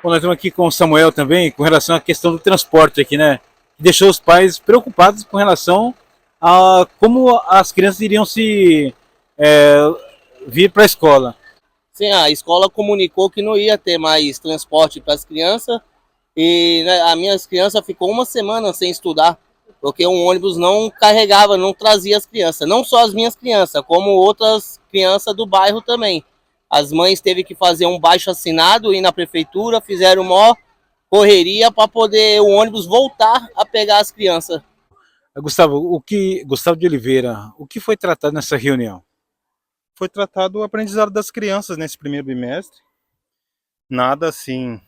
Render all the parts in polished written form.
Bom, nós estamos aqui com o Samuel também, com relação à questão do transporte aqui, né? Que deixou os pais preocupados com relação a como as crianças iriam se é, vir para a escola. Sim, a escola comunicou que não ia ter mais transporte para as crianças e né, as minhas crianças ficou uma semana sem estudar, porque um ônibus não carregava, não trazia as crianças. Não só as minhas crianças, como outras crianças do bairro também. As mães teve que fazer um baixo-assinado, ir na prefeitura, fizeram uma correria para poder o ônibus voltar a pegar as crianças. Gustavo de Oliveira, o que foi tratado nessa reunião? Foi tratado o aprendizado das crianças nesse primeiro bimestre. Nada assim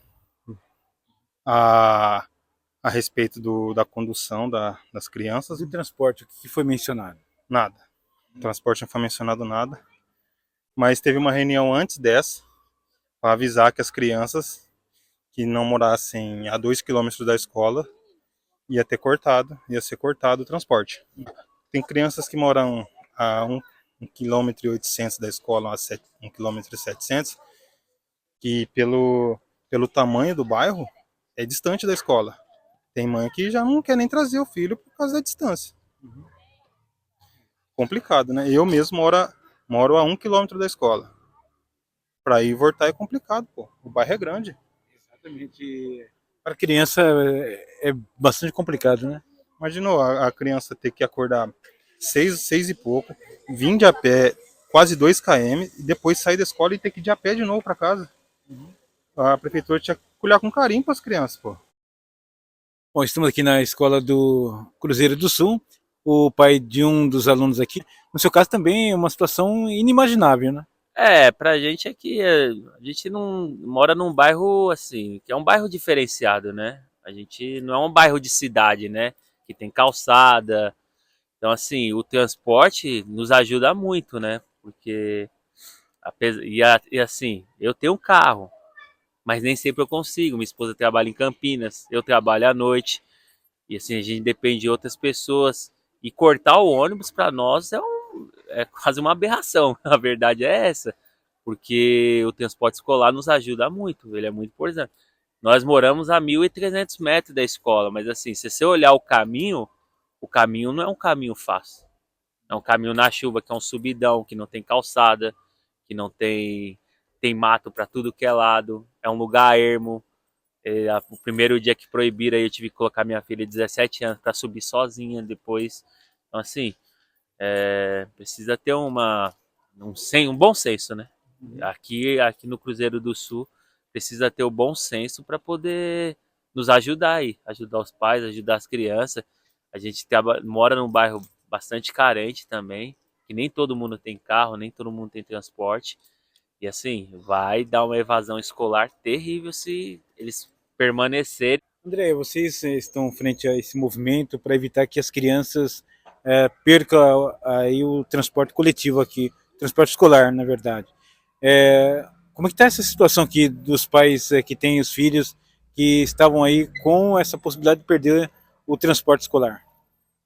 a, a respeito da condução das crianças. E o transporte, o que foi mencionado? Nada. O transporte não foi mencionado nada. Mas teve uma reunião antes dessa para avisar que as crianças que não morassem a 2 km da escola ia ser cortado o transporte. Tem crianças que moram a 1,8 km da escola, a 1,7 km, que pelo tamanho do bairro é distante da escola. Tem mãe que já não quer nem trazer o filho por causa da distância. Complicado, né? Eu mesmo moro a 1 km da escola. Para ir e voltar é complicado, pô. O bairro é grande. Exatamente. Para criança é bastante complicado, né? Imaginou a criança ter que acordar 6 e pouco, vir de a pé quase 2 km e depois sair da escola e ter que ir de a pé de novo para casa. A prefeitura tinha que olhar com carinho para as crianças, pô. Bom, estamos aqui na escola do Cruzeiro do Sul, o pai de um dos alunos aqui. No seu caso também é uma situação inimaginável, né? Pra gente aqui, a gente não mora num bairro assim, que é um bairro diferenciado, né? A gente não é um bairro de cidade, né? Que tem calçada. Então, assim, o transporte nos ajuda muito, né? Porque, e assim, eu tenho um carro, mas nem sempre eu consigo. Minha esposa trabalha em Campinas, eu trabalho à noite. E assim, a gente depende de outras pessoas. E cortar o ônibus para nós é quase uma aberração. A verdade é essa. Porque o transporte escolar nos ajuda muito. Ele é muito importante. Nós moramos a 1.300 metros da escola. Mas assim, se você olhar o caminho não é um caminho fácil. É um caminho na chuva, que é um subidão, que não tem calçada, que não tem mato para tudo que é lado. É um lugar ermo. O primeiro dia que proibiram, aí eu tive que colocar minha filha de 17 anos para subir sozinha depois. Então, assim, precisa ter um bom senso, né? Aqui no Cruzeiro do Sul, precisa ter o bom senso para poder nos ajudar aí, ajudar os pais, ajudar as crianças. A gente mora num bairro bastante carente também, que nem todo mundo tem carro, nem todo mundo tem transporte. E assim, vai dar uma evasão escolar terrível se eles permanecerem. André, vocês estão frente a esse movimento para evitar que as crianças percam aí o transporte coletivo aqui, transporte escolar, na verdade. Como é que está essa situação aqui dos pais que têm os filhos que estavam aí com essa possibilidade de perder o transporte escolar?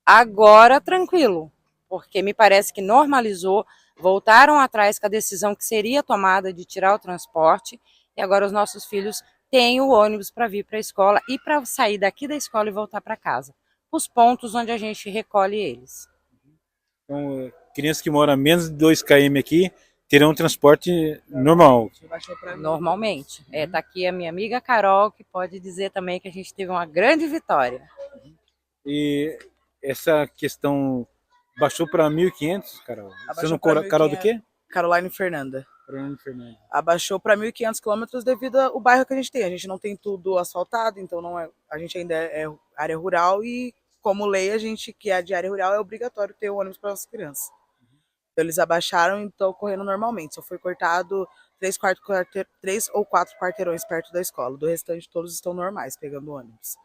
Agora, tranquilo, porque me parece que normalizou, voltaram atrás com a decisão que seria tomada de tirar o transporte, e agora os nossos filhos têm o ônibus para vir para a escola e para sair daqui da escola e voltar para casa, os pontos onde a gente recolhe eles. Então, crianças que moram a menos de 2 km aqui terão transporte normal. Normalmente. Tá aqui a minha amiga Carol, que pode dizer também que a gente teve uma grande vitória. E essa questão baixou para 1.500, Carol? Você não Carol do quê? Caroline Fernanda. Caroline Fernanda. Abaixou para 1.500 quilômetros devido ao bairro que a gente tem. A gente não tem tudo asfaltado, então não é, a gente ainda é área rural e, como lei, a gente que é de área rural é obrigatório ter o ônibus para as crianças. Então, eles abaixaram e estão correndo normalmente. Só foi cortado 3 ou 4 quarteirões perto da escola. Do restante, todos estão normais, pegando ônibus.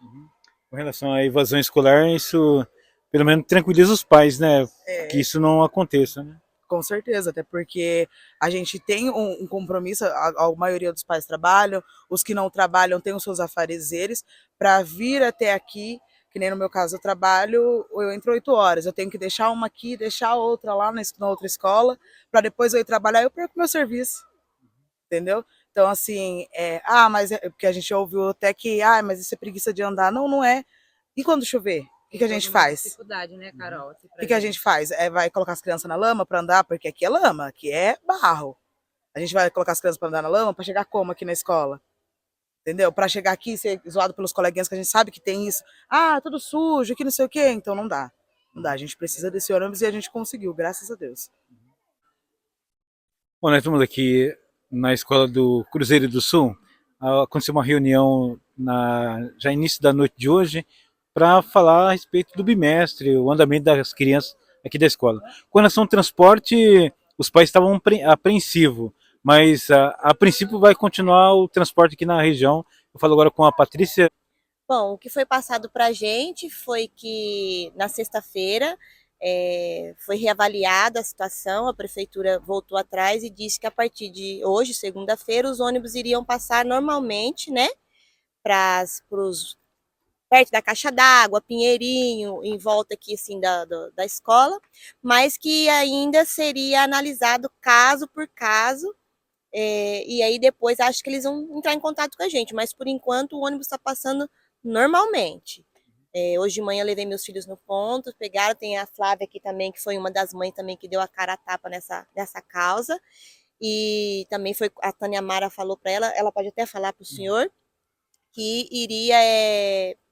Com relação à evasão escolar, isso pelo menos tranquiliza os pais, né? Que isso não aconteça, né? Com certeza, até porque a gente tem um compromisso, a maioria dos pais trabalham, os que não trabalham têm os seus afazeres, para vir até aqui, que nem no meu caso eu trabalho, eu entro 8 horas, eu tenho que deixar uma aqui, deixar outra lá na outra escola, para depois eu ir trabalhar, eu perco meu serviço, entendeu? Então, assim, mas porque a gente ouviu até que, mas isso é preguiça de andar. Não, não é. E quando chover? O que a gente faz? Dificuldade, né, Carol? O que a gente faz? Vai colocar as crianças na lama para andar? Porque aqui é lama, aqui é barro. A gente vai colocar as crianças para andar na lama para chegar como aqui na escola? Entendeu? Para chegar aqui e ser zoado pelos coleguinhas que a gente sabe que tem isso. Tudo sujo, que não sei o quê. Então não dá. Não dá. A gente precisa desse ônibus e a gente conseguiu, graças a Deus. Bom, nós estamos aqui na escola do Cruzeiro do Sul. Aconteceu uma reunião já início da noite de hoje para falar a respeito do bimestre, o andamento das crianças aqui da escola. Com relação ao transporte, os pais estavam apreensivos, mas a princípio vai continuar o transporte aqui na região. Eu falo agora com a Patrícia. Bom, o que foi passado para a gente foi que na sexta-feira foi reavaliada a situação, a prefeitura voltou atrás e disse que a partir de hoje, segunda-feira, os ônibus iriam passar normalmente, né, perto da caixa d'água, Pinheirinho, em volta aqui assim da escola, mas que ainda seria analisado caso por caso, e aí depois acho que eles vão entrar em contato com a gente, mas por enquanto o ônibus está passando normalmente. Hoje de manhã eu levei meus filhos no ponto, pegaram, tem a Flávia aqui também, que foi uma das mães também que deu a cara a tapa nessa causa, e também foi, a Tânia Mara falou para ela pode até falar para o senhor, que iria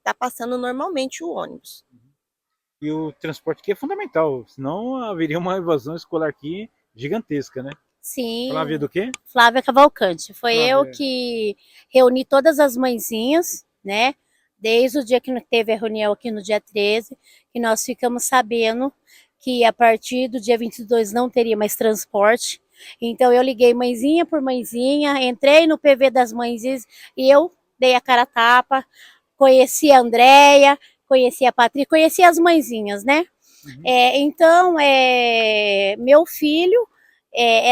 tá passando normalmente o ônibus. E o transporte aqui é fundamental, senão haveria uma evasão escolar aqui gigantesca, né? Sim. Flávia do quê? Flávia Cavalcante. Foi Flávia. eu que reuni todas as mãezinhas, né? Desde o dia que teve a reunião aqui no dia 13, que nós ficamos sabendo que a partir do dia 22 não teria mais transporte. Então eu liguei mãezinha por mãezinha, entrei no PV das mãezinhas e eu dei a cara a tapa, conheci a Andréia, conheci a Patrícia, conheci as mãezinhas, né? Uhum. Então, meu filho,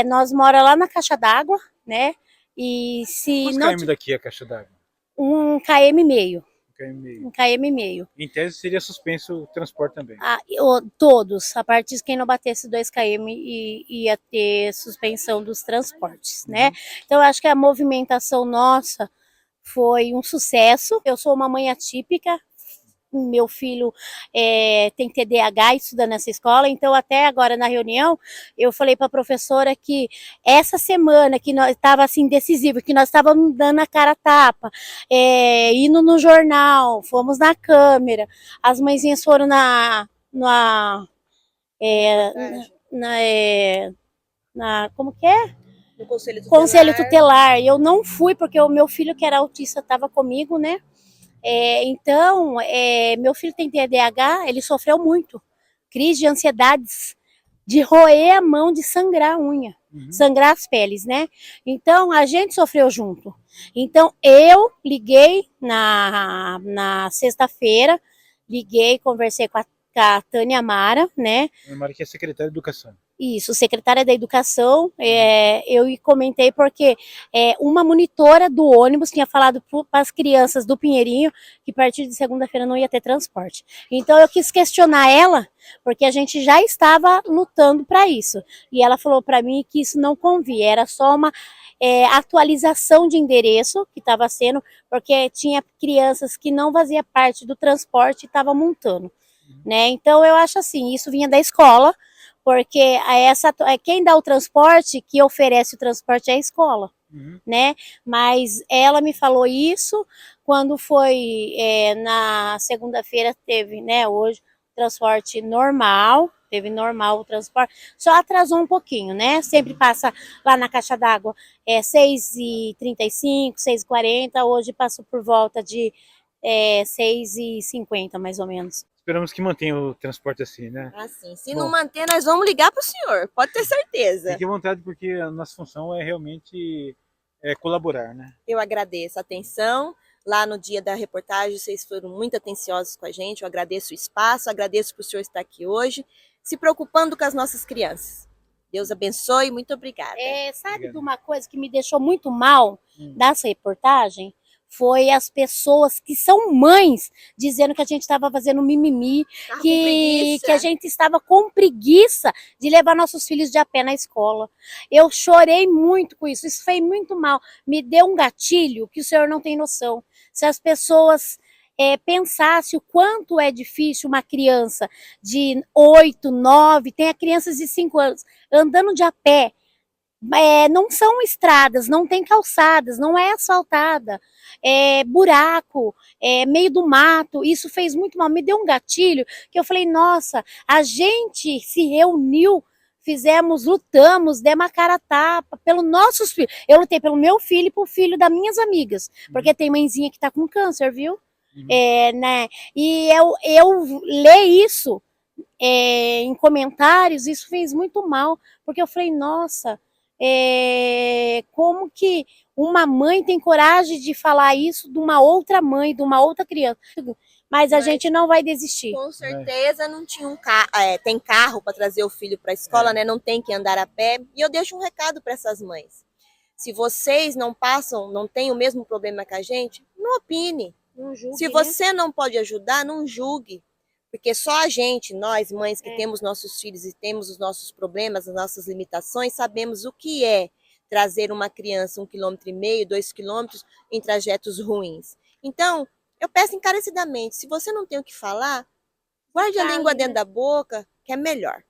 nós mora lá na Caixa d'Água, né? E se Quantos não km daqui a caixa d'água? 1,5 km. 1,5 km. 1,5 km. Em tese seria suspenso o transporte também. Todos, a partir de quem não batesse 2 km ia ter suspensão dos transportes, né? Então, eu acho que a movimentação nossa foi um sucesso. Eu sou uma mãe atípica, meu filho tem TDAH e estuda nessa escola, então até agora na reunião eu falei para a professora que essa semana que nós estava assim decisivo, que nós estávamos dando a cara a tapa, indo no jornal, fomos na câmera, as mãezinhas foram como que é? No Conselho Tutelar. Eu não fui porque o meu filho que era autista estava comigo, né? Então, meu filho tem TDAH, ele sofreu muito. Crise de ansiedades, de roer a mão, de sangrar a unha, sangrar as peles, né? Então, a gente sofreu junto. Então, eu liguei na sexta-feira, conversei com a Tânia Mara, né? A Mara que é secretária de Educação. Isso, secretária da Educação, eu comentei porque uma monitora do ônibus tinha falado para as crianças do Pinheirinho que a partir de segunda-feira não ia ter transporte. Então eu quis questionar ela, porque a gente já estava lutando para isso. E ela falou para mim que isso não convia, era só uma atualização de endereço que estava sendo, porque tinha crianças que não fazia parte do transporte e estavam montando. Né? Então eu acho assim, isso vinha da escola, porque quem dá o transporte, que oferece o transporte é a escola, né? Mas ela me falou isso quando foi na segunda-feira teve, né? Hoje transporte normal, teve normal o transporte, só atrasou um pouquinho, né? Sempre passa lá na caixa d'água 6h35, 6h40, hoje passou por volta de 6h50 mais ou menos. Esperamos que mantenha o transporte assim, né? Assim, se não manter, nós vamos ligar para o senhor, pode ter certeza. Fique à vontade, porque a nossa função é realmente colaborar, né? Eu agradeço a atenção. Lá no dia da reportagem, vocês foram muito atenciosos com a gente. Eu agradeço o espaço, agradeço por o senhor estar aqui hoje, se preocupando com as nossas crianças. Deus abençoe, muito obrigada. Sabe de uma coisa que me deixou muito mal dessa reportagem? foi as pessoas que são mães dizendo que a gente estava fazendo mimimi, que a gente estava com preguiça de levar nossos filhos de a pé na escola. Eu chorei muito com isso fez muito mal, me deu um gatilho que o senhor não tem noção. Se as pessoas pensassem o quanto é difícil uma criança de 8, 9, tem crianças de 5 anos andando de a pé, não são estradas, não tem calçadas, não é asfaltada, buraco, meio do mato, isso fez muito mal, me deu um gatilho, que eu falei, nossa, a gente se reuniu, lutamos, demos a cara a tapa, pelos nossos filhos, eu lutei pelo meu filho e pelo filho das minhas amigas, porque tem mãezinha que tá com câncer, viu? Né? E eu ler isso em comentários, isso fez muito mal, porque eu falei, nossa, como que uma mãe tem coragem de falar isso de uma outra mãe, de uma outra criança? Mas a gente não vai desistir. Com certeza não tinha tem carro para trazer o filho para a escola, né? Não tem que andar a pé. E eu deixo um recado para essas mães. Se vocês não têm o mesmo problema que a gente, não opine. Não julgue, Se você não pode ajudar, não julgue. Porque só a gente, nós mães que temos nossos filhos e temos os nossos problemas, as nossas limitações, sabemos o que é trazer uma criança 1,5 km, 2 km em trajetos ruins. Então, eu peço encarecidamente, se você não tem o que falar, guarde a língua dentro da boca, que é melhor.